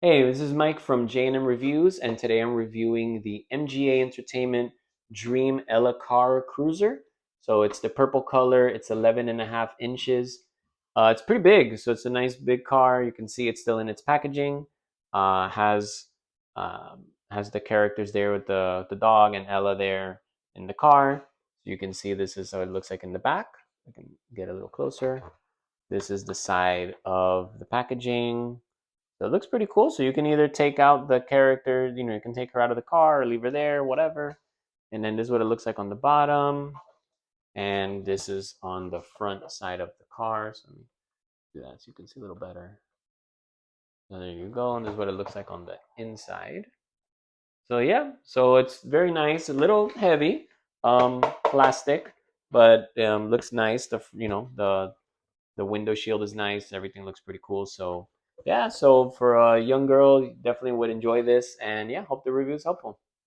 Hey, this is Mike from J&M Reviews, and today I'm reviewing the MGA Entertainment Dream Ella Car Cruiser. So it's the purple color, it's 11.5 inches. It's pretty big, so it's a nice big car. You can see it's still in its packaging. Uh, has has the characters there with the dog and Ella there in the car. So you can see this is how it looks like in the back. I can get a little closer. This is the side of the packaging. So it looks pretty cool. So you can either take out the character, you can take her out of the car or leave her there, whatever. And then this is what it looks like on the bottom. And this is on the front side of the car. So let me do that so you can see a little better. So there you go. And this is what it looks like on the inside. So yeah, so it's very nice, a little heavy, plastic, but looks nice. The window shield is nice. Everything looks pretty cool. So yeah, so for a young girl, you definitely would enjoy this. And yeah, hope the review is helpful.